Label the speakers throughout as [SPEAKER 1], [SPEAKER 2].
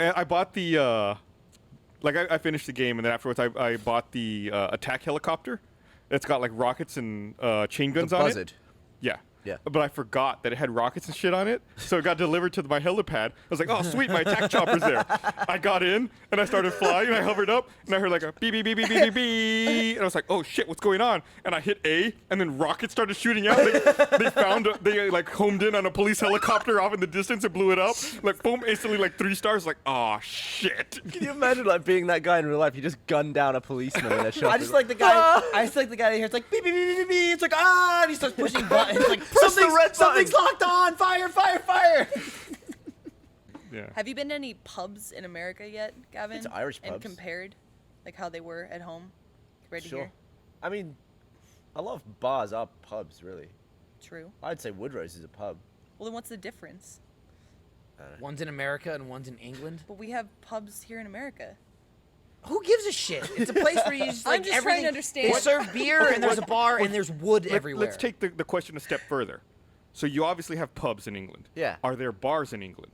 [SPEAKER 1] I bought the I finished the game, and then afterwards I bought the attack helicopter. It's got like rockets and chain guns on it. Yeah.
[SPEAKER 2] Yeah.
[SPEAKER 1] But I forgot that it had rockets and shit on it, so it got delivered to my helipad. I was like, oh, sweet, my attack chopper's there. I got in, and I started flying, and I hovered up, and I heard like a beep, beep, beep, beep, beep, beep, beep. And I was like, oh, shit, what's going on? And I hit A, and then rockets started shooting out. They like homed in on a police helicopter off in the distance and blew it up. Like, boom, instantly like 3 stars. Like, oh, shit.
[SPEAKER 2] Can you imagine like being that guy in real life? You just gun down a policeman in a shop.
[SPEAKER 3] I just like the guy. I just like the guy that hears like beep beep beep beep beep. It's like and he starts pushing buttons. Like something's locked on. Fire, fire, fire.
[SPEAKER 1] Yeah.
[SPEAKER 4] Have you been to any pubs in America yet, Gavin?
[SPEAKER 2] It's Irish pubs.
[SPEAKER 4] And compared, like how they were at home, compared to here?
[SPEAKER 2] I mean, a lot of bars are pubs, really.
[SPEAKER 4] True.
[SPEAKER 2] I'd say Woodrow's is a pub.
[SPEAKER 4] Well, then what's the difference?
[SPEAKER 3] One's in America and one's in England.
[SPEAKER 4] But we have pubs here in America.
[SPEAKER 3] Who gives a shit? It's a place where you just like
[SPEAKER 4] I'm just
[SPEAKER 3] everything.
[SPEAKER 4] trying to understand.
[SPEAKER 3] They serve beer and there's a bar and there's wood everywhere.
[SPEAKER 1] Let's take the question a step further. So you obviously have pubs in England.
[SPEAKER 2] Yeah.
[SPEAKER 1] Are there bars in England?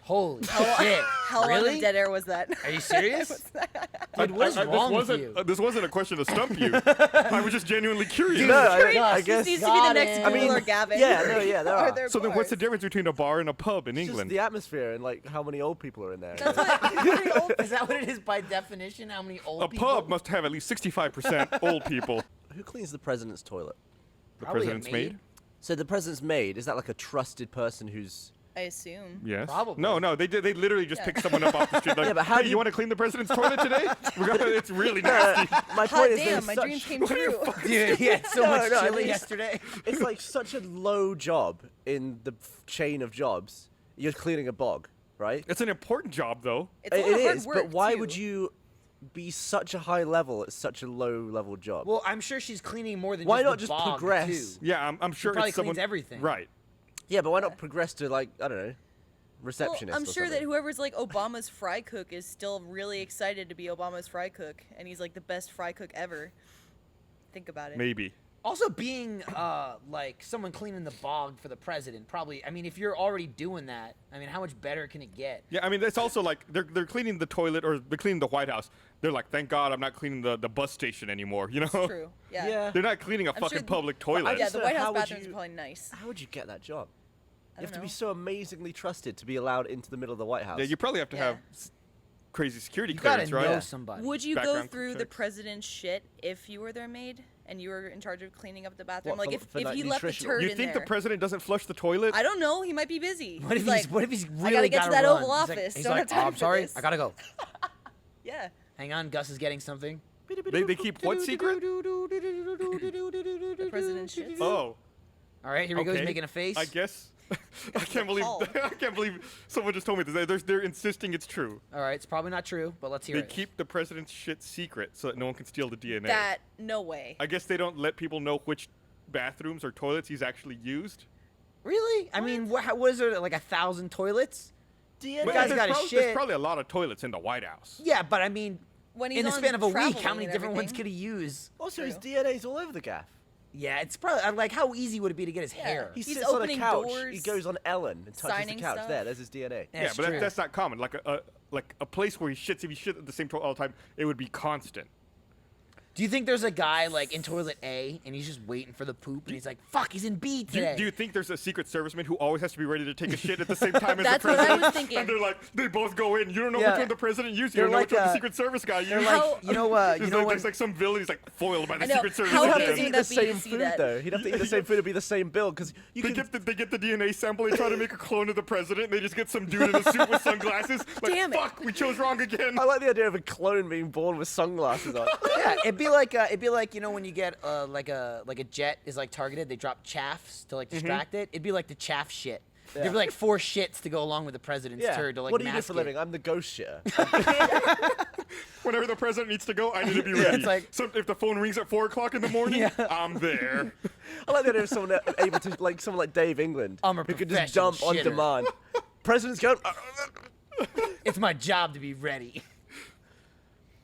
[SPEAKER 3] Holy shit!
[SPEAKER 4] How long
[SPEAKER 3] Really?
[SPEAKER 4] of dead air was that?
[SPEAKER 3] Are you serious? Dude, what is wrong with you?
[SPEAKER 1] This wasn't a question to stump you. I was just genuinely curious.
[SPEAKER 2] No,
[SPEAKER 4] Curious.
[SPEAKER 2] I guess.
[SPEAKER 4] This needs to be the next
[SPEAKER 3] Got it.
[SPEAKER 4] Google or Gavin.
[SPEAKER 2] Yeah, no, yeah, there are.
[SPEAKER 4] there
[SPEAKER 1] So then what's the
[SPEAKER 4] bars?
[SPEAKER 1] difference between a bar and a pub in
[SPEAKER 2] It's just
[SPEAKER 1] England?
[SPEAKER 2] the atmosphere and like how many old people are in there.
[SPEAKER 4] That's what old
[SPEAKER 3] Is that what it is by definition? How many old
[SPEAKER 1] A
[SPEAKER 3] people?
[SPEAKER 1] pub must have at least 65% old people.
[SPEAKER 2] Who cleans the president's toilet?
[SPEAKER 1] The
[SPEAKER 3] Probably a
[SPEAKER 1] president's maid?
[SPEAKER 2] So the president's maid, is that like a trusted person who's...
[SPEAKER 4] I assume.
[SPEAKER 1] Yes.
[SPEAKER 3] Probably.
[SPEAKER 1] No, they literally just pick someone up off the street. Like,
[SPEAKER 2] Yeah, but how
[SPEAKER 1] hey,
[SPEAKER 2] do
[SPEAKER 1] you
[SPEAKER 2] you-
[SPEAKER 1] want to clean the president's toilet today? It's really nasty.
[SPEAKER 2] My
[SPEAKER 4] Hot
[SPEAKER 2] point is
[SPEAKER 4] damn,
[SPEAKER 2] there's
[SPEAKER 4] my
[SPEAKER 2] such...
[SPEAKER 4] dreams came true.
[SPEAKER 3] Dude, he had so
[SPEAKER 2] No,
[SPEAKER 3] much
[SPEAKER 2] no, I
[SPEAKER 3] chili
[SPEAKER 2] mean-
[SPEAKER 3] yesterday.
[SPEAKER 2] It's like such a low job in the chain of jobs. You're cleaning a bog, right?
[SPEAKER 1] It's an important job, though.
[SPEAKER 4] It's a lot
[SPEAKER 2] It
[SPEAKER 4] of hard
[SPEAKER 2] is,
[SPEAKER 4] work,
[SPEAKER 2] but why
[SPEAKER 4] too.
[SPEAKER 2] would you be such a high level at such a low level job?
[SPEAKER 3] Well, I'm sure she's cleaning more than
[SPEAKER 2] Why
[SPEAKER 3] just
[SPEAKER 2] not
[SPEAKER 3] the
[SPEAKER 2] just
[SPEAKER 3] bog,
[SPEAKER 2] progress?
[SPEAKER 3] too.
[SPEAKER 1] Yeah, I'm sure
[SPEAKER 3] probably
[SPEAKER 1] it's someone.
[SPEAKER 3] cleans everything.
[SPEAKER 1] Right.
[SPEAKER 2] Yeah, but why not progress to like, I don't know, receptionist
[SPEAKER 4] Well, I'm
[SPEAKER 2] or
[SPEAKER 4] sure that
[SPEAKER 2] something?
[SPEAKER 4] whoever's like Obama's fry cook is still really excited to be Obama's fry cook, and he's like the best fry cook ever. Think about it.
[SPEAKER 1] Maybe.
[SPEAKER 3] Also, being like someone cleaning the bog for the president, probably. I mean, if you're already doing that, I mean, how much better can it get?
[SPEAKER 1] Yeah, I mean, it's also like they're cleaning the toilet or they're cleaning the White House. They're like, thank God I'm not cleaning the bus station anymore, you know?
[SPEAKER 4] It's true. Yeah.
[SPEAKER 2] Yeah.
[SPEAKER 1] They're not cleaning a
[SPEAKER 4] I'm
[SPEAKER 1] fucking
[SPEAKER 4] sure-
[SPEAKER 1] public
[SPEAKER 2] I
[SPEAKER 1] toilet.
[SPEAKER 4] Yeah,
[SPEAKER 2] just
[SPEAKER 4] the
[SPEAKER 2] don't
[SPEAKER 4] White
[SPEAKER 2] know,
[SPEAKER 4] House
[SPEAKER 2] how would
[SPEAKER 4] bathrooms
[SPEAKER 2] you-
[SPEAKER 4] are probably nice.
[SPEAKER 2] How would you get that job?
[SPEAKER 4] I
[SPEAKER 2] You have
[SPEAKER 4] don't
[SPEAKER 2] to be
[SPEAKER 4] know.
[SPEAKER 2] so amazingly trusted to be allowed into the middle of the White House.
[SPEAKER 1] Yeah, you probably have to
[SPEAKER 4] Yeah.
[SPEAKER 1] have crazy security
[SPEAKER 3] You gotta
[SPEAKER 1] clearance,
[SPEAKER 3] know
[SPEAKER 1] right?
[SPEAKER 3] somebody.
[SPEAKER 4] Would you go
[SPEAKER 1] Background
[SPEAKER 4] through the
[SPEAKER 1] checks.
[SPEAKER 4] president's shit if you were their maid and you were in charge of cleaning up the bathroom?
[SPEAKER 2] What,
[SPEAKER 4] like
[SPEAKER 2] for
[SPEAKER 4] if
[SPEAKER 2] that
[SPEAKER 4] he left the
[SPEAKER 2] nutritional-
[SPEAKER 4] turd
[SPEAKER 1] You
[SPEAKER 4] in
[SPEAKER 1] think
[SPEAKER 4] there.
[SPEAKER 1] the president doesn't flush the toilet?
[SPEAKER 4] I don't know. He might be busy.
[SPEAKER 3] What if
[SPEAKER 4] He's
[SPEAKER 3] he's
[SPEAKER 4] like,
[SPEAKER 3] really
[SPEAKER 4] I gotta get to
[SPEAKER 3] gotta
[SPEAKER 4] that
[SPEAKER 3] run.
[SPEAKER 4] Oval
[SPEAKER 3] He's like-
[SPEAKER 4] Office.
[SPEAKER 3] He's
[SPEAKER 4] Don't
[SPEAKER 3] like,
[SPEAKER 4] have time
[SPEAKER 3] oh, I'm
[SPEAKER 4] for
[SPEAKER 3] sorry,
[SPEAKER 4] this."
[SPEAKER 3] I gotta go.
[SPEAKER 4] Yeah.
[SPEAKER 3] Hang on, Gus is getting something.
[SPEAKER 1] They keep what secret?
[SPEAKER 4] The president's shit.
[SPEAKER 1] Oh,
[SPEAKER 3] All right, here he goes
[SPEAKER 1] okay.
[SPEAKER 3] making a face.
[SPEAKER 1] I guess. I can't believe.
[SPEAKER 4] called.
[SPEAKER 1] I can't believe someone just told me this. They're insisting it's true.
[SPEAKER 3] All right, it's probably not true, but let's hear
[SPEAKER 1] They
[SPEAKER 3] it.
[SPEAKER 1] keep the president's shit secret so that no one can steal the DNA.
[SPEAKER 4] That no way.
[SPEAKER 1] I guess they don't let people know which bathrooms or toilets he's actually used.
[SPEAKER 3] Really? I mean, what is there, like 1,000 toilets?
[SPEAKER 2] DNA.
[SPEAKER 3] But guy's
[SPEAKER 1] there's,
[SPEAKER 3] got his
[SPEAKER 1] there's
[SPEAKER 3] shit.
[SPEAKER 1] probably a lot of toilets in the White House.
[SPEAKER 3] Yeah, but I mean,
[SPEAKER 4] When he's
[SPEAKER 3] in the
[SPEAKER 4] on
[SPEAKER 3] span of a week, how
[SPEAKER 4] traveling
[SPEAKER 3] many
[SPEAKER 4] and
[SPEAKER 3] different ones
[SPEAKER 4] everything.
[SPEAKER 3] could he use?
[SPEAKER 2] Also, his
[SPEAKER 4] True.
[SPEAKER 2] DNA's all over the gaff.
[SPEAKER 3] Yeah, it's probably like how easy would it be to get his hair?
[SPEAKER 2] He
[SPEAKER 4] He's
[SPEAKER 2] sits on a
[SPEAKER 4] opening
[SPEAKER 2] couch.
[SPEAKER 4] doors,
[SPEAKER 2] He goes on Ellen and touches the
[SPEAKER 4] signing
[SPEAKER 2] couch.
[SPEAKER 4] stuff.
[SPEAKER 2] There's his DNA.
[SPEAKER 1] Yeah,
[SPEAKER 3] That's
[SPEAKER 1] but
[SPEAKER 3] true.
[SPEAKER 1] that's not common. Like a place where he shits. If he shit at the same toilet all the time, it would be constant.
[SPEAKER 3] Do you think there's a guy like in toilet A and he's just waiting for the poop and he's like, "Fuck, he's in B today."
[SPEAKER 1] Do you think there's a Secret Serviceman who always has to be ready to take a shit at the same time as
[SPEAKER 4] That's
[SPEAKER 1] the
[SPEAKER 4] what I
[SPEAKER 1] president?
[SPEAKER 4] was thinking.
[SPEAKER 1] And they're like, they both go in. You don't know
[SPEAKER 2] Yeah.
[SPEAKER 1] which one the president used. You
[SPEAKER 2] They're
[SPEAKER 1] don't know
[SPEAKER 2] like,
[SPEAKER 1] which one the
[SPEAKER 2] uh,
[SPEAKER 1] Secret Service guy used.
[SPEAKER 3] They're
[SPEAKER 4] How-
[SPEAKER 3] like, you know what?
[SPEAKER 1] There's
[SPEAKER 3] when
[SPEAKER 1] like some villain. He's like foiled by the
[SPEAKER 4] I know.
[SPEAKER 1] Secret Service.
[SPEAKER 4] How
[SPEAKER 2] He'd have
[SPEAKER 1] again.
[SPEAKER 2] to
[SPEAKER 4] amazing
[SPEAKER 2] eat
[SPEAKER 4] would
[SPEAKER 2] the
[SPEAKER 4] that be to
[SPEAKER 2] same
[SPEAKER 4] see
[SPEAKER 2] food,
[SPEAKER 4] that?
[SPEAKER 2] though. He'd have to eat the same food to be the same bill, because you
[SPEAKER 1] They
[SPEAKER 2] could...
[SPEAKER 1] get the DNA sample. They try to make a clone of the president. And they just get some dude in a suit with sunglasses. Like,
[SPEAKER 4] Damn it.
[SPEAKER 1] fuck, we chose wrong again.
[SPEAKER 2] I like the idea of a clone being born with sunglasses on.
[SPEAKER 3] yeah, it'd be like you know when you get like a jet is like targeted, they drop chaffs to like distract it. It'd be like the chaff shit.
[SPEAKER 2] Yeah.
[SPEAKER 3] There'd be like 4 shits to go along with the president's
[SPEAKER 2] Yeah.
[SPEAKER 3] turd to like
[SPEAKER 2] What do you do
[SPEAKER 3] mask
[SPEAKER 2] for a
[SPEAKER 3] it.
[SPEAKER 2] living? I'm the ghost shitter.
[SPEAKER 1] Whenever the president needs to go, I need to be ready.
[SPEAKER 3] it's like-
[SPEAKER 1] so if the phone rings at 4 o'clock in the morning, I'm there.
[SPEAKER 2] I like the idea of someone able to, like someone like Dave England,
[SPEAKER 3] I'm a
[SPEAKER 2] who could just
[SPEAKER 3] professional
[SPEAKER 2] dump on
[SPEAKER 3] shitter.
[SPEAKER 2] demand. President's going.
[SPEAKER 3] It's my job to be ready.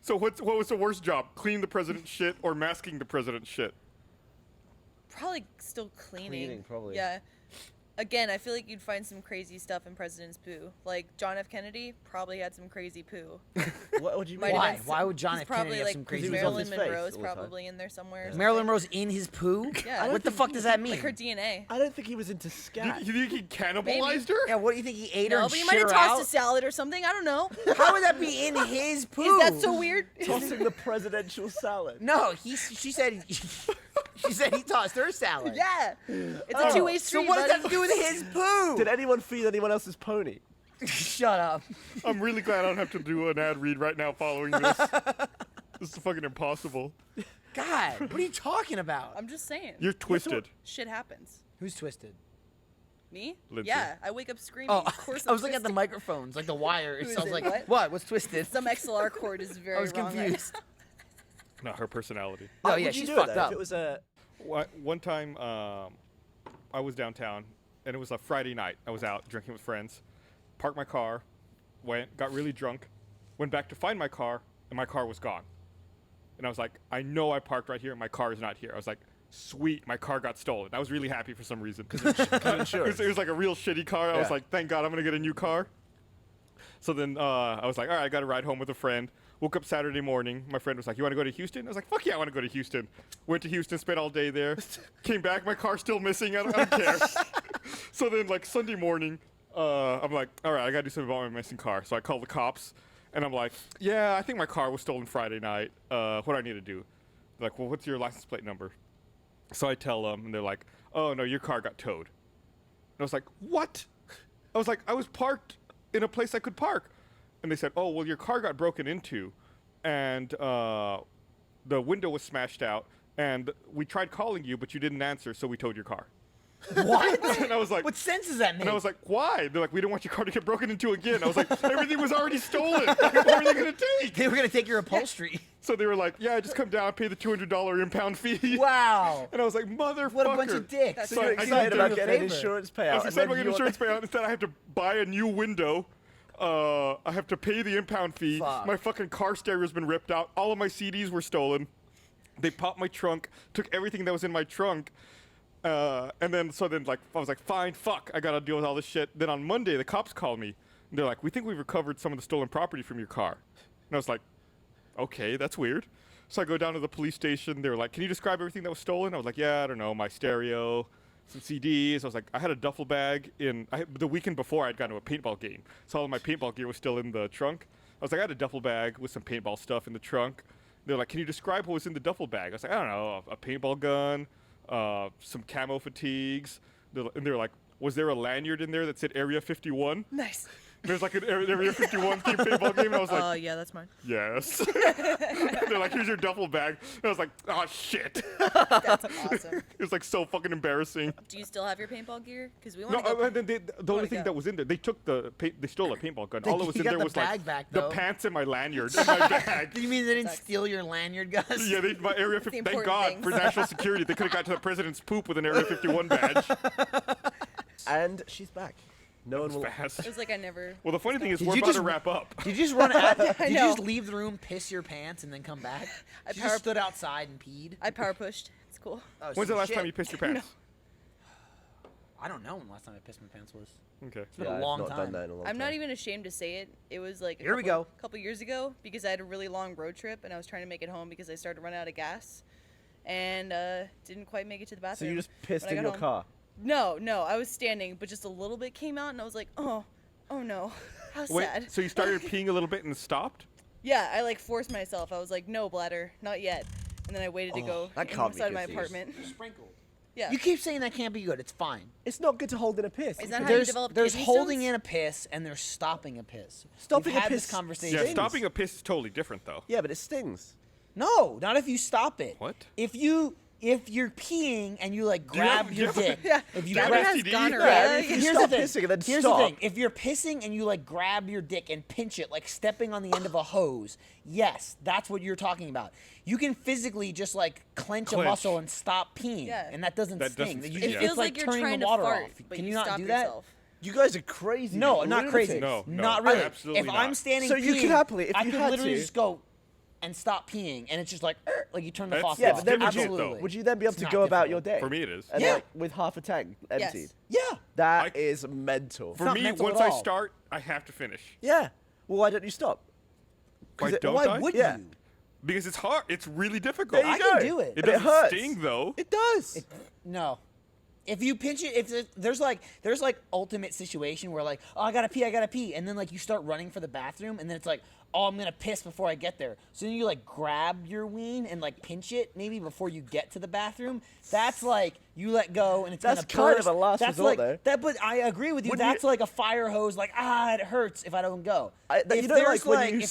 [SPEAKER 1] So what was the worst job? Cleaning the president's shit or masking the president's shit?
[SPEAKER 4] Probably still cleaning.
[SPEAKER 2] Cleaning, probably.
[SPEAKER 4] Yeah. Again, I feel like you'd find some crazy stuff in President's poo. Like John F. Kennedy probably had some crazy poo.
[SPEAKER 2] What would you
[SPEAKER 4] Might
[SPEAKER 2] mean?
[SPEAKER 4] have
[SPEAKER 3] Why?
[SPEAKER 4] been
[SPEAKER 3] Why would John
[SPEAKER 4] he's
[SPEAKER 3] F. Kennedy
[SPEAKER 4] probably,
[SPEAKER 3] have
[SPEAKER 4] like,
[SPEAKER 3] some crazy?
[SPEAKER 2] He was on
[SPEAKER 4] Marilyn
[SPEAKER 2] his face
[SPEAKER 4] Monroe's
[SPEAKER 2] all the time.
[SPEAKER 4] probably in there somewhere. or
[SPEAKER 3] Marilyn
[SPEAKER 4] something.
[SPEAKER 3] Monroe's in his poo.
[SPEAKER 4] Yeah.
[SPEAKER 3] What the fuck does that mean?
[SPEAKER 4] Like her DNA.
[SPEAKER 2] I don't think he was into scat.
[SPEAKER 1] You think he cannibalized her?
[SPEAKER 3] Yeah, what do you think he ate her?
[SPEAKER 4] No,
[SPEAKER 3] and
[SPEAKER 4] but you might
[SPEAKER 3] shit
[SPEAKER 4] have
[SPEAKER 3] her
[SPEAKER 4] tossed
[SPEAKER 3] out?
[SPEAKER 4] a salad or something. I don't know.
[SPEAKER 3] How would that be in his poo?
[SPEAKER 4] Is that so weird?
[SPEAKER 2] Tossing the presidential salad.
[SPEAKER 3] No, she said she said he tossed her salad.
[SPEAKER 4] Yeah. It's a two-way
[SPEAKER 3] So
[SPEAKER 4] street.
[SPEAKER 3] what does that
[SPEAKER 4] buddy.
[SPEAKER 3] have to do with his poo?
[SPEAKER 2] Did anyone feed anyone else's pony?
[SPEAKER 3] Shut up.
[SPEAKER 1] I'm really glad I don't have to do an ad read right now following this. This is fucking impossible.
[SPEAKER 3] God, what are you talking about?
[SPEAKER 4] I'm just saying.
[SPEAKER 1] You're twisted.
[SPEAKER 4] Shit happens.
[SPEAKER 3] Who's twisted?
[SPEAKER 4] Me?
[SPEAKER 1] Lindsay.
[SPEAKER 4] Yeah. I wake up screaming.
[SPEAKER 3] Oh,
[SPEAKER 4] Of course
[SPEAKER 3] I was looking at the
[SPEAKER 4] twisted.
[SPEAKER 3] microphones, like the wire.
[SPEAKER 4] Who
[SPEAKER 3] So I was
[SPEAKER 4] is
[SPEAKER 3] like,
[SPEAKER 4] it?
[SPEAKER 3] what? What's twisted?
[SPEAKER 4] Some XLR cord is very
[SPEAKER 3] I was
[SPEAKER 4] wrong.
[SPEAKER 3] confused.
[SPEAKER 1] Not her personality.
[SPEAKER 3] Oh
[SPEAKER 2] Would
[SPEAKER 3] yeah,
[SPEAKER 2] you
[SPEAKER 3] she's
[SPEAKER 2] do
[SPEAKER 3] fucked
[SPEAKER 2] it, though,
[SPEAKER 3] up.
[SPEAKER 2] If it was a
[SPEAKER 1] One time, I was downtown, and it was a Friday night. I was out drinking with friends. Parked my car, got really drunk, went back to find my car, and my car was gone. And I was like, I know I parked right here, and my car is not here. I was like, sweet, my car got stolen. I was really happy for some reason.
[SPEAKER 2] insurance.
[SPEAKER 1] It was like a real shitty car. I was
[SPEAKER 2] Yeah.
[SPEAKER 1] like, thank God I'm going to get a new car. So then I was like, all right, I got to ride home with a friend. Woke up Saturday morning. My friend was like, you want to go to Houston? I was like, fuck yeah, I want to go to Houston. Went to Houston, spent all day there. Came back, my car's still missing. I don't care. So then, like, Sunday morning, I'm like, all right, I got to do something about my missing car. So I call the cops, and I'm like, yeah, I think my car was stolen Friday night. What do I need to do? They're like, well, what's your license plate number? So I tell them, and they're like, oh, no, your car got towed. And I was like, what? I was like, I was parked in a place I could park. And they said, oh, well, your car got broken into, and the window was smashed out, and we tried calling you, but you didn't answer, so we towed your car.
[SPEAKER 3] What?
[SPEAKER 1] And I was like,
[SPEAKER 3] What sense does that make?
[SPEAKER 1] and I was like, why? They're like, we don't want your car to get broken into again. I was like, everything was already stolen. What were they going to take?
[SPEAKER 3] they were gonna take your upholstery.
[SPEAKER 1] So they were like, yeah, just come down, pay the $200 impound fee.
[SPEAKER 3] Wow.
[SPEAKER 1] And I was like, motherfucker.
[SPEAKER 3] What a bunch of dicks.
[SPEAKER 2] So you're
[SPEAKER 1] I
[SPEAKER 2] excited
[SPEAKER 1] did
[SPEAKER 2] about
[SPEAKER 1] do
[SPEAKER 2] getting an
[SPEAKER 3] favor.
[SPEAKER 2] insurance
[SPEAKER 1] I
[SPEAKER 2] payout.
[SPEAKER 1] was
[SPEAKER 2] and
[SPEAKER 1] excited
[SPEAKER 2] then
[SPEAKER 1] about getting
[SPEAKER 2] you
[SPEAKER 1] insurance payout. Instead, I have to buy a new window. I have to pay the impound fee.
[SPEAKER 3] Fuck.
[SPEAKER 1] My fucking car stereo's been ripped out. All of my CDs were stolen. They popped my trunk, took everything that was in my trunk. And then, like, I was like, fine, fuck, I gotta deal with all this shit. Then on Monday, the cops called me. And they're like, we think we've recovered some of the stolen property from your car. And I was like, okay, that's weird. So I go down to the police station. They were like, can you describe everything that was stolen? I was like, yeah, I don't know, my stereo, some CDs. I was like, I had a duffel bag the weekend before I'd gone to a paintball game. So all of my paintball gear was still in the trunk. I was like, I had a duffel bag with some paintball stuff in the trunk. They're like, can you describe what was in the duffel bag? I was like, I don't know, a paintball gun, some camo fatigues. And they were like, was there a lanyard in there that said Area 51?
[SPEAKER 4] Nice.
[SPEAKER 1] There's like an Area 51 themed paintball game, and I was like,
[SPEAKER 4] Yeah, that's mine.
[SPEAKER 1] yes. They're like, here's your duffel bag. And I was like, oh, shit.
[SPEAKER 4] That's awesome.
[SPEAKER 1] It was like so fucking embarrassing.
[SPEAKER 4] Do you still have your paintball gear? Because we
[SPEAKER 1] No,
[SPEAKER 4] want to go.
[SPEAKER 1] and then the only thing
[SPEAKER 4] go.
[SPEAKER 1] that was in there, they took they stole a paintball gun. All that was
[SPEAKER 3] You
[SPEAKER 1] in
[SPEAKER 3] got
[SPEAKER 1] there
[SPEAKER 3] the
[SPEAKER 1] was
[SPEAKER 3] bag
[SPEAKER 1] like
[SPEAKER 3] back,
[SPEAKER 1] the
[SPEAKER 3] though.
[SPEAKER 1] pants and my lanyard in my bag.
[SPEAKER 3] Do you mean they didn't
[SPEAKER 4] Sucks.
[SPEAKER 3] steal your lanyard, Gus?
[SPEAKER 1] Yeah, my Area 50. Thank
[SPEAKER 4] important
[SPEAKER 1] God
[SPEAKER 4] things.
[SPEAKER 1] for national security. They could have got to the president's poop with an Area 51 badge.
[SPEAKER 2] And she's back. No one will.
[SPEAKER 1] Fast.
[SPEAKER 4] It was like I never.
[SPEAKER 1] Well, the funny thing is,
[SPEAKER 3] Did
[SPEAKER 1] we're
[SPEAKER 3] you
[SPEAKER 1] about
[SPEAKER 3] just-
[SPEAKER 1] to wrap up.
[SPEAKER 3] Did you just run out? Did you
[SPEAKER 4] know.
[SPEAKER 3] just leave the room, piss your pants, and then come back?
[SPEAKER 4] I
[SPEAKER 3] You
[SPEAKER 4] power-
[SPEAKER 3] just stood outside and peed?
[SPEAKER 4] I power pushed. It's cool.
[SPEAKER 3] Oh,
[SPEAKER 1] When's
[SPEAKER 3] so
[SPEAKER 1] the last
[SPEAKER 3] shit.
[SPEAKER 1] time you pissed your pants?
[SPEAKER 3] I don't know when the last time I pissed my pants was.
[SPEAKER 1] Okay.
[SPEAKER 3] It's been a
[SPEAKER 2] I've
[SPEAKER 3] long
[SPEAKER 2] not
[SPEAKER 3] time.
[SPEAKER 2] done that in a long
[SPEAKER 4] I'm
[SPEAKER 2] time.
[SPEAKER 4] not even ashamed to say it. It was like
[SPEAKER 3] Here we go.
[SPEAKER 4] a couple years ago because I had a really long road trip and I was trying to make it home because I started to run out of gas and didn't quite make it to the
[SPEAKER 2] So
[SPEAKER 4] bathroom.
[SPEAKER 2] you just pissed
[SPEAKER 4] when I
[SPEAKER 2] in
[SPEAKER 4] got
[SPEAKER 2] your
[SPEAKER 4] home.
[SPEAKER 2] car?
[SPEAKER 4] No, I was standing, but just a little bit came out and I was like, oh no, how
[SPEAKER 1] Wait,
[SPEAKER 4] sad.
[SPEAKER 1] so you started peeing a little bit and stopped?
[SPEAKER 4] Yeah, I like forced myself. I was like, no, bladder, not yet. And then I waited to go
[SPEAKER 2] that can't be
[SPEAKER 4] inside my
[SPEAKER 2] good for you.
[SPEAKER 4] apartment.
[SPEAKER 3] Sprinkled.
[SPEAKER 4] Yeah.
[SPEAKER 3] You keep saying that can't be good. It's fine.
[SPEAKER 2] It's not good to hold in a piss.
[SPEAKER 4] Is that how you
[SPEAKER 3] There's
[SPEAKER 4] develop
[SPEAKER 3] there's
[SPEAKER 4] kidney
[SPEAKER 3] holding
[SPEAKER 4] stones?
[SPEAKER 3] in a piss and there's stopping a piss.
[SPEAKER 2] Stopping
[SPEAKER 3] We've
[SPEAKER 2] a
[SPEAKER 3] had
[SPEAKER 2] piss
[SPEAKER 3] this conversation.
[SPEAKER 1] Yeah,
[SPEAKER 2] Stings.
[SPEAKER 1] stopping a piss is totally different, though.
[SPEAKER 2] Yeah, but it stings.
[SPEAKER 3] No, not if you stop it.
[SPEAKER 1] What?
[SPEAKER 3] If you're peeing and you like grab your dick.
[SPEAKER 4] Yeah.
[SPEAKER 3] If you
[SPEAKER 1] Gavin
[SPEAKER 3] grab,
[SPEAKER 1] has
[SPEAKER 4] has
[SPEAKER 1] STD?
[SPEAKER 4] gonorrhea.
[SPEAKER 2] Yeah, if you
[SPEAKER 3] here's
[SPEAKER 2] stop
[SPEAKER 3] the thing.
[SPEAKER 2] pissing and then
[SPEAKER 3] Here's
[SPEAKER 2] stop.
[SPEAKER 3] the thing. If you're pissing and you like grab your dick and pinch it like stepping on the end of a hose, yes, that's what you're talking about. You can physically just like clench a
[SPEAKER 1] Clench.
[SPEAKER 3] muscle and stop peeing,
[SPEAKER 4] Yeah.
[SPEAKER 3] and that doesn't
[SPEAKER 1] That
[SPEAKER 3] sting.
[SPEAKER 1] doesn't
[SPEAKER 3] You
[SPEAKER 1] sting,
[SPEAKER 3] just-
[SPEAKER 1] yeah.
[SPEAKER 4] It
[SPEAKER 3] it's
[SPEAKER 4] feels like you're
[SPEAKER 3] turning
[SPEAKER 4] trying
[SPEAKER 3] the
[SPEAKER 4] to
[SPEAKER 3] water
[SPEAKER 4] fart,
[SPEAKER 3] off.
[SPEAKER 4] but
[SPEAKER 3] Can
[SPEAKER 4] you
[SPEAKER 3] you not
[SPEAKER 4] stop
[SPEAKER 3] do
[SPEAKER 4] yourself.
[SPEAKER 2] You guys are crazy.
[SPEAKER 3] that? No,
[SPEAKER 2] You're
[SPEAKER 3] not
[SPEAKER 2] lunatics.
[SPEAKER 3] crazy.
[SPEAKER 1] No,
[SPEAKER 3] not
[SPEAKER 1] no,
[SPEAKER 3] really.
[SPEAKER 1] absolutely
[SPEAKER 3] If
[SPEAKER 1] not.
[SPEAKER 3] I'm standing
[SPEAKER 2] So
[SPEAKER 3] peeing,
[SPEAKER 2] you could happily, if
[SPEAKER 3] I
[SPEAKER 2] you
[SPEAKER 3] could
[SPEAKER 2] had
[SPEAKER 3] literally
[SPEAKER 2] to-
[SPEAKER 3] just go and stop peeing, and it's just like you turn the
[SPEAKER 1] That's-
[SPEAKER 3] faucet
[SPEAKER 2] Yeah,
[SPEAKER 3] off.
[SPEAKER 2] but then would you,
[SPEAKER 3] Absolutely.
[SPEAKER 2] would you then be able
[SPEAKER 3] It's
[SPEAKER 2] to
[SPEAKER 3] not
[SPEAKER 2] go about your
[SPEAKER 3] difficult.
[SPEAKER 2] day?
[SPEAKER 1] For me, it is.
[SPEAKER 2] And
[SPEAKER 3] Yeah.
[SPEAKER 2] like, with half a tank emptied.
[SPEAKER 3] Yeah,
[SPEAKER 2] That is mental.
[SPEAKER 1] For
[SPEAKER 3] not
[SPEAKER 1] me,
[SPEAKER 3] mental
[SPEAKER 1] once
[SPEAKER 3] at
[SPEAKER 1] I
[SPEAKER 3] all.
[SPEAKER 1] start, I have to finish.
[SPEAKER 2] Yeah. Well, why don't you stop?
[SPEAKER 1] Why
[SPEAKER 2] it-
[SPEAKER 1] don't
[SPEAKER 3] Why
[SPEAKER 1] I?
[SPEAKER 3] would
[SPEAKER 2] Yeah.
[SPEAKER 3] you?
[SPEAKER 1] Because it's hard. It's really difficult.
[SPEAKER 2] There you
[SPEAKER 3] I can
[SPEAKER 2] go.
[SPEAKER 3] do it.
[SPEAKER 1] It
[SPEAKER 2] But
[SPEAKER 1] doesn't
[SPEAKER 2] hurts.
[SPEAKER 1] sting though.
[SPEAKER 2] It does.
[SPEAKER 3] No. If you pinch it, if there's like ultimate situation where like, oh, I gotta pee, and then like you start running for the bathroom, and then it's like, oh, I'm gonna piss before I get there. So then you like grab your ween and like pinch it maybe before you get to the bathroom. That's like you let go and it's
[SPEAKER 2] That's
[SPEAKER 3] gonna
[SPEAKER 2] kind of
[SPEAKER 3] burst.
[SPEAKER 2] a last
[SPEAKER 3] That's
[SPEAKER 2] resort,
[SPEAKER 3] like
[SPEAKER 2] though.
[SPEAKER 3] that, but I agree with you.
[SPEAKER 2] Wouldn't
[SPEAKER 3] That's
[SPEAKER 2] you-
[SPEAKER 3] like a fire hose. Like it hurts if I don't go.
[SPEAKER 2] You
[SPEAKER 3] If
[SPEAKER 2] know,
[SPEAKER 3] there's
[SPEAKER 2] like, when you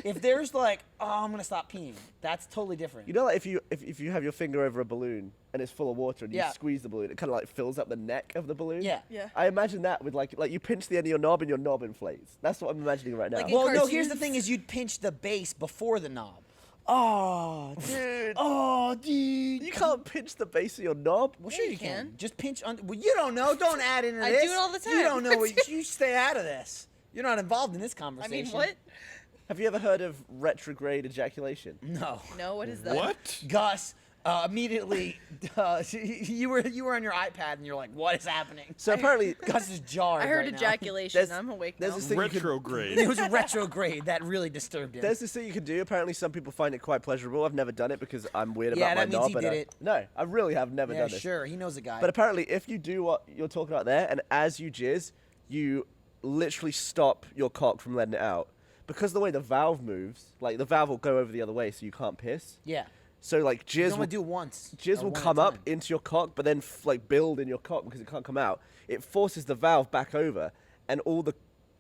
[SPEAKER 3] if there's like, oh, I'm gonna stop peeing. That's totally different.
[SPEAKER 2] You know, like if you have your finger over a balloon and it's full of water and you
[SPEAKER 3] Yeah.
[SPEAKER 2] squeeze the balloon, it kind of like fills up the neck of the balloon.
[SPEAKER 3] Yeah.
[SPEAKER 4] Yeah.
[SPEAKER 2] I imagine that with like you pinch the end of your knob and your knob inflates. That's what I'm imagining right now.
[SPEAKER 4] Like in
[SPEAKER 3] Well, no. Here's the
[SPEAKER 4] cartoons?
[SPEAKER 3] thing: is you'd pinch the base before the knob.
[SPEAKER 2] oh, dude.
[SPEAKER 3] Oh, dude.
[SPEAKER 2] You can't pinch the base of your knob.
[SPEAKER 3] Well,
[SPEAKER 4] Yeah,
[SPEAKER 3] sure
[SPEAKER 4] you
[SPEAKER 3] you can.
[SPEAKER 4] can.
[SPEAKER 3] Just pinch on. Well, you don't know. Don't add into
[SPEAKER 4] I
[SPEAKER 3] this.
[SPEAKER 4] do it all the
[SPEAKER 3] You
[SPEAKER 4] time.
[SPEAKER 3] don't know. You stay out of this. You're not involved in this
[SPEAKER 4] I
[SPEAKER 3] conversation.
[SPEAKER 4] mean, what?
[SPEAKER 2] Have you ever heard of retrograde ejaculation?
[SPEAKER 3] No.
[SPEAKER 4] No, what is that?
[SPEAKER 1] What?
[SPEAKER 3] Gus, immediately, you were on your iPad and you're like, what is happening?
[SPEAKER 2] So apparently,
[SPEAKER 3] Gus is jarred.
[SPEAKER 4] I heard
[SPEAKER 3] right now.
[SPEAKER 4] ejaculation.
[SPEAKER 2] There's-
[SPEAKER 4] I'm awake
[SPEAKER 2] there's
[SPEAKER 4] now.
[SPEAKER 2] this thing you could-
[SPEAKER 1] Retrograde.
[SPEAKER 3] It was retrograde. That really disturbed him.
[SPEAKER 2] There's this thing you can do. Apparently, some people find it quite pleasurable. I've never done it because I'm weird
[SPEAKER 3] Yeah,
[SPEAKER 2] about my
[SPEAKER 3] that means
[SPEAKER 2] knob.
[SPEAKER 3] he
[SPEAKER 2] and
[SPEAKER 3] did
[SPEAKER 2] I-
[SPEAKER 3] it.
[SPEAKER 2] No, I really have never
[SPEAKER 3] Yeah,
[SPEAKER 2] done this.
[SPEAKER 3] sure. He knows a guy.
[SPEAKER 2] But apparently, if you do what you're talking about there, and as you jizz, you literally stop your cock from letting it out. Because of the way the valve moves, like the valve will go over the other way so you can't piss.
[SPEAKER 3] yeah.
[SPEAKER 2] So like
[SPEAKER 3] You
[SPEAKER 2] jizz
[SPEAKER 3] only
[SPEAKER 2] will,
[SPEAKER 3] do once.
[SPEAKER 2] jizz
[SPEAKER 3] or
[SPEAKER 2] will
[SPEAKER 3] one at
[SPEAKER 2] come
[SPEAKER 3] a
[SPEAKER 2] up
[SPEAKER 3] time.
[SPEAKER 2] into your cock, but then like build in your cock because it can't come out. It forces the valve back over, and all the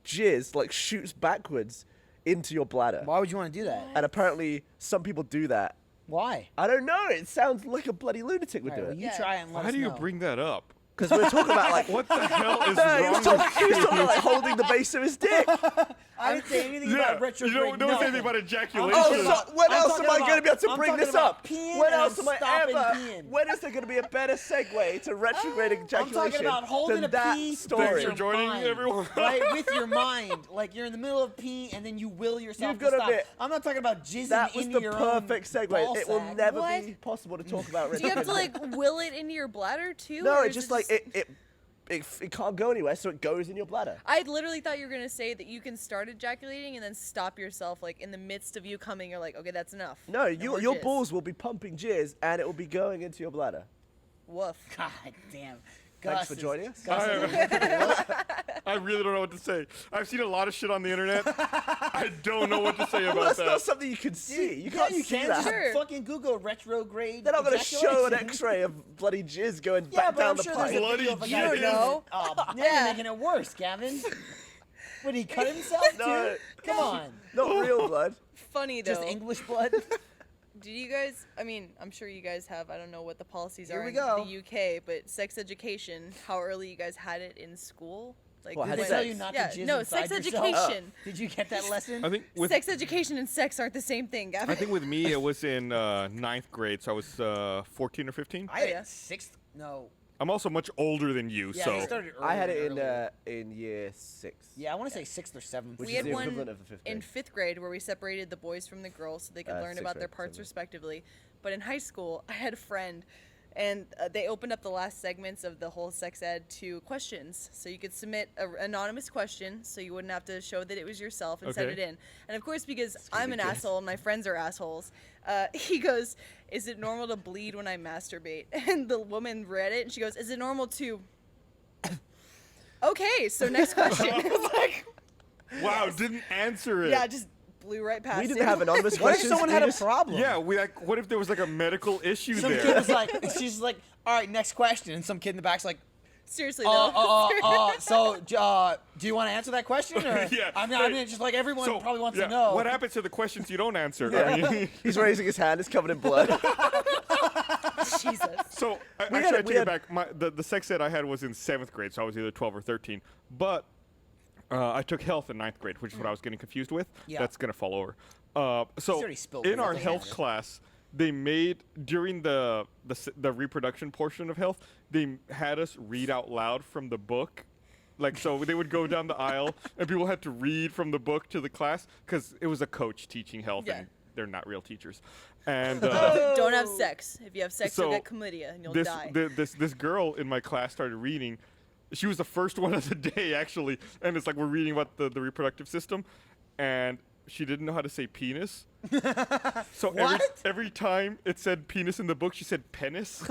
[SPEAKER 2] jizz like shoots backwards into your bladder.
[SPEAKER 3] Why would you want to do that?
[SPEAKER 2] And apparently, some people do that.
[SPEAKER 3] Why?
[SPEAKER 2] I don't know. It sounds like a bloody lunatic would
[SPEAKER 3] All
[SPEAKER 2] do
[SPEAKER 3] right, well,
[SPEAKER 2] it.
[SPEAKER 3] you
[SPEAKER 4] Yeah.
[SPEAKER 3] try it and let
[SPEAKER 1] How
[SPEAKER 3] us
[SPEAKER 1] do you
[SPEAKER 3] know.
[SPEAKER 1] bring that up?
[SPEAKER 2] Because we're talking about like
[SPEAKER 1] What the hell is
[SPEAKER 2] No, he
[SPEAKER 1] wrong
[SPEAKER 2] was
[SPEAKER 1] with
[SPEAKER 2] talking about like holding the base of his dick.
[SPEAKER 3] I didn't say anything
[SPEAKER 1] Yeah,
[SPEAKER 3] about
[SPEAKER 1] you
[SPEAKER 3] retrograde.
[SPEAKER 1] don't say anything about ejaculation.
[SPEAKER 2] Oh,
[SPEAKER 3] talking
[SPEAKER 2] so
[SPEAKER 3] about-
[SPEAKER 2] when
[SPEAKER 3] I'm
[SPEAKER 2] else
[SPEAKER 3] talking
[SPEAKER 2] am I
[SPEAKER 3] about-
[SPEAKER 2] going to be able to
[SPEAKER 3] I'm
[SPEAKER 2] bring
[SPEAKER 3] talking
[SPEAKER 2] this
[SPEAKER 3] about
[SPEAKER 2] up?
[SPEAKER 3] peeing
[SPEAKER 2] When
[SPEAKER 3] and
[SPEAKER 2] else
[SPEAKER 3] I'm
[SPEAKER 2] am I
[SPEAKER 3] stopping
[SPEAKER 2] ever?
[SPEAKER 3] peeing.
[SPEAKER 2] When is there going to be a better segue to retrograde
[SPEAKER 3] I'm
[SPEAKER 2] ejaculation
[SPEAKER 3] talking about holding
[SPEAKER 2] than
[SPEAKER 3] a
[SPEAKER 2] that
[SPEAKER 3] pee
[SPEAKER 2] story?
[SPEAKER 1] Thanks
[SPEAKER 3] with
[SPEAKER 1] for
[SPEAKER 3] your
[SPEAKER 1] joining,
[SPEAKER 3] mind,
[SPEAKER 1] everyone.
[SPEAKER 3] right, with your mind. Like you're in the middle of pee and then you will yourself
[SPEAKER 2] You've
[SPEAKER 3] to
[SPEAKER 2] got to
[SPEAKER 3] stop.
[SPEAKER 2] admit,
[SPEAKER 3] I'm not talking about jizzing
[SPEAKER 2] That was
[SPEAKER 3] into
[SPEAKER 2] the
[SPEAKER 3] your
[SPEAKER 2] perfect
[SPEAKER 3] own
[SPEAKER 2] segue.
[SPEAKER 3] ball
[SPEAKER 2] It will
[SPEAKER 3] sack.
[SPEAKER 2] never
[SPEAKER 4] What?
[SPEAKER 2] be possible to talk about
[SPEAKER 4] Do you have to
[SPEAKER 2] retrograde.
[SPEAKER 4] like will it into your bladder too?
[SPEAKER 2] No,
[SPEAKER 4] or
[SPEAKER 2] it
[SPEAKER 4] is
[SPEAKER 2] just like
[SPEAKER 4] just-
[SPEAKER 2] it can't go anywhere, so it goes in your bladder.
[SPEAKER 4] I literally thought you were gonna say that you can start ejaculating and then stop yourself, like in the midst of you coming. You're like, okay, that's enough.
[SPEAKER 2] No,
[SPEAKER 4] more
[SPEAKER 2] your
[SPEAKER 4] jizz.
[SPEAKER 2] balls will be pumping jizz, and it will be going into your bladder.
[SPEAKER 4] Woof.
[SPEAKER 3] God damn.
[SPEAKER 2] Thanks
[SPEAKER 3] Gus
[SPEAKER 2] for
[SPEAKER 3] is-
[SPEAKER 2] joining us.
[SPEAKER 3] Gus is-
[SPEAKER 1] I really don't know what to say. I've seen a lot of shit on the internet. I don't know what to say
[SPEAKER 2] Well,
[SPEAKER 1] about
[SPEAKER 2] that's
[SPEAKER 1] that.
[SPEAKER 2] not something you can see. You can't
[SPEAKER 3] you
[SPEAKER 2] see
[SPEAKER 3] can
[SPEAKER 2] that.
[SPEAKER 3] just
[SPEAKER 4] Sure.
[SPEAKER 3] fucking Google retrograde.
[SPEAKER 2] They're not going to show an
[SPEAKER 3] ejaculation.
[SPEAKER 2] X-ray of bloody jizz going
[SPEAKER 3] Yeah,
[SPEAKER 2] back
[SPEAKER 3] but
[SPEAKER 2] down
[SPEAKER 3] I'm
[SPEAKER 2] the
[SPEAKER 3] sure
[SPEAKER 2] pipe.
[SPEAKER 3] there's a
[SPEAKER 1] Bloody
[SPEAKER 3] video of a
[SPEAKER 1] jizz.
[SPEAKER 3] guy.
[SPEAKER 4] You know.
[SPEAKER 3] Oh, now
[SPEAKER 4] Yeah.
[SPEAKER 3] you're making it worse, Gavin. Would he cut himself
[SPEAKER 2] No.
[SPEAKER 3] too? Come on.
[SPEAKER 2] Not real blood.
[SPEAKER 4] Funny though.
[SPEAKER 3] Just English blood.
[SPEAKER 4] Do you guys? I mean, I'm sure you guys have. I don't know what the policies
[SPEAKER 3] Here
[SPEAKER 4] are
[SPEAKER 3] we
[SPEAKER 4] in
[SPEAKER 3] go.
[SPEAKER 4] the UK, but sex education. How early you guys had it in school? Like
[SPEAKER 2] What,
[SPEAKER 3] Did
[SPEAKER 2] had
[SPEAKER 3] they
[SPEAKER 4] when-
[SPEAKER 3] tell
[SPEAKER 2] sex?
[SPEAKER 3] you not
[SPEAKER 4] Yeah,
[SPEAKER 3] to jizz
[SPEAKER 4] no,
[SPEAKER 3] inside
[SPEAKER 4] sex
[SPEAKER 3] yourself?
[SPEAKER 4] education.
[SPEAKER 3] Did you get that lesson?
[SPEAKER 1] I think with
[SPEAKER 4] Sex education and sex aren't the same thing, Gavin.
[SPEAKER 1] I think with me it was in ninth grade, so I was 14 or 15.
[SPEAKER 3] I had
[SPEAKER 4] yeah.
[SPEAKER 3] it sixth. No.
[SPEAKER 1] I'm also much older than you,
[SPEAKER 3] Yeah,
[SPEAKER 1] so
[SPEAKER 3] we started earlier.
[SPEAKER 2] I had it
[SPEAKER 3] earlier.
[SPEAKER 2] in year 6.
[SPEAKER 3] Yeah, I want to say sixth or seventh.
[SPEAKER 2] Which
[SPEAKER 4] we
[SPEAKER 2] is
[SPEAKER 4] had
[SPEAKER 2] the
[SPEAKER 4] one
[SPEAKER 2] equivalent of the 5th
[SPEAKER 4] in
[SPEAKER 2] grade.
[SPEAKER 4] 5th grade where we separated the boys from the girls so they could learn
[SPEAKER 2] 6th
[SPEAKER 4] about their
[SPEAKER 2] grade,
[SPEAKER 4] parts
[SPEAKER 2] something.
[SPEAKER 4] respectively. But in high school, I had a friend, and they opened up the last segments of the whole sex ed to questions. So you could submit an anonymous question, so you wouldn't have to show that it was yourself and send
[SPEAKER 1] Okay.
[SPEAKER 4] it in. And of course, because
[SPEAKER 2] gonna
[SPEAKER 4] I'm
[SPEAKER 2] be
[SPEAKER 4] an
[SPEAKER 2] good.
[SPEAKER 4] asshole and my friends are assholes, he goes, "Is it normal to bleed when I masturbate?" And the woman read it, and she goes, "Is it normal to?" Okay, so next question. It's like,
[SPEAKER 1] wow, didn't answer it.
[SPEAKER 4] yeah, just blew right past
[SPEAKER 2] We
[SPEAKER 4] it.
[SPEAKER 2] didn't have anonymous
[SPEAKER 3] What if
[SPEAKER 2] questions.
[SPEAKER 3] someone
[SPEAKER 2] we
[SPEAKER 3] had a
[SPEAKER 2] just-
[SPEAKER 3] problem?
[SPEAKER 1] Yeah, we like. What if there was like a medical issue
[SPEAKER 3] Some
[SPEAKER 1] there?
[SPEAKER 3] kid was like, she's like, all right, next question, and some kid in the back's like,
[SPEAKER 4] Seriously though.
[SPEAKER 3] so do you want to answer that question? Or?
[SPEAKER 1] Yeah,
[SPEAKER 3] I mean,
[SPEAKER 1] right.
[SPEAKER 3] just like everyone
[SPEAKER 1] So,
[SPEAKER 3] probably wants
[SPEAKER 1] yeah,
[SPEAKER 3] to know.
[SPEAKER 1] what happens to the questions you don't answer.
[SPEAKER 2] Yeah.
[SPEAKER 1] I mean,
[SPEAKER 2] He's raising his hand. It's covered in blood.
[SPEAKER 4] Jesus.
[SPEAKER 1] so
[SPEAKER 2] We
[SPEAKER 1] actually,
[SPEAKER 2] had-
[SPEAKER 1] I
[SPEAKER 2] we
[SPEAKER 1] take it
[SPEAKER 2] had-
[SPEAKER 1] back. The sex ed I had was in 7th grade, so I was either 12 or 13. But I took health in 9th grade, which is what I was getting confused with.
[SPEAKER 3] Yeah.
[SPEAKER 1] That's gonna fall over. So
[SPEAKER 3] already spilled
[SPEAKER 1] in
[SPEAKER 3] it.
[SPEAKER 1] our
[SPEAKER 3] They
[SPEAKER 1] health
[SPEAKER 3] had it.
[SPEAKER 1] class, they made during the reproduction portion of health, they had us read out loud from the book. Like, so they would go down the aisle and people had to read from the book to the class because it was a coach teaching health
[SPEAKER 4] Yeah.
[SPEAKER 1] and they're not real teachers. And
[SPEAKER 4] Don't have sex. If you have sex,
[SPEAKER 1] So,
[SPEAKER 4] you'll get chlamydia and you'll
[SPEAKER 1] this,
[SPEAKER 4] die.
[SPEAKER 1] this girl in my class started reading, She was the first one of the day, actually. And it's like we're reading about the reproductive system. And she didn't know how to say penis. So every time it said penis in the book, she said penis.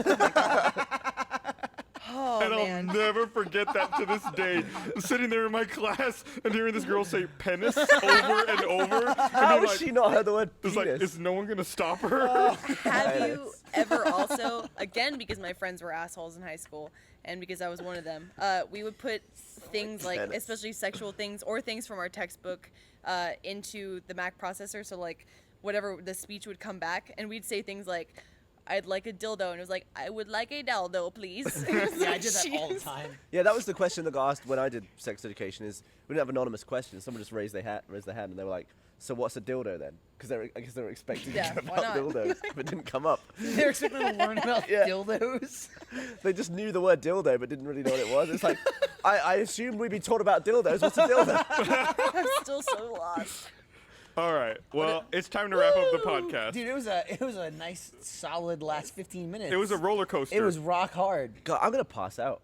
[SPEAKER 4] Oh,
[SPEAKER 1] And
[SPEAKER 4] man.
[SPEAKER 1] I'll never forget that to this day. Sitting there in my class and hearing this girl say penis over and over.
[SPEAKER 2] How
[SPEAKER 1] and
[SPEAKER 2] has she not heard the word
[SPEAKER 1] It's
[SPEAKER 2] penis?
[SPEAKER 1] like, is no one going to stop her?
[SPEAKER 4] Have you ever also, again, because my friends were assholes in high school, and because I was one of them, we would put things like,
[SPEAKER 2] Penis.
[SPEAKER 4] especially sexual things or things from our textbook, into the Mac processor. So like, whatever the speech would come back, and we'd say things like, "I'd like a dildo," and it was like, "I would like a dildo, please."
[SPEAKER 3] Yeah, I did that all the time.
[SPEAKER 2] Yeah, that was the question that got asked when I did sex education. Is we didn't have anonymous questions. Someone just raised their hand, and they were like, "So what's a dildo then?" Because I guess they were expecting
[SPEAKER 4] Yeah,
[SPEAKER 2] to hear
[SPEAKER 4] why
[SPEAKER 2] about
[SPEAKER 4] not?
[SPEAKER 2] dildos, but it didn't come up.
[SPEAKER 3] They're expecting to learn about
[SPEAKER 2] Yeah.
[SPEAKER 3] dildos.
[SPEAKER 2] They just knew the word dildo, but didn't really know what it was. It's like, I assumed we'd be taught about dildos. What's a dildo?
[SPEAKER 4] I'm still so lost.
[SPEAKER 1] All right. Well, it's time to wrap up the podcast.
[SPEAKER 3] Dude, it was a nice, solid last 15 minutes.
[SPEAKER 1] It was a roller coaster.
[SPEAKER 3] It was rock hard.
[SPEAKER 2] God, I'm gonna pass out.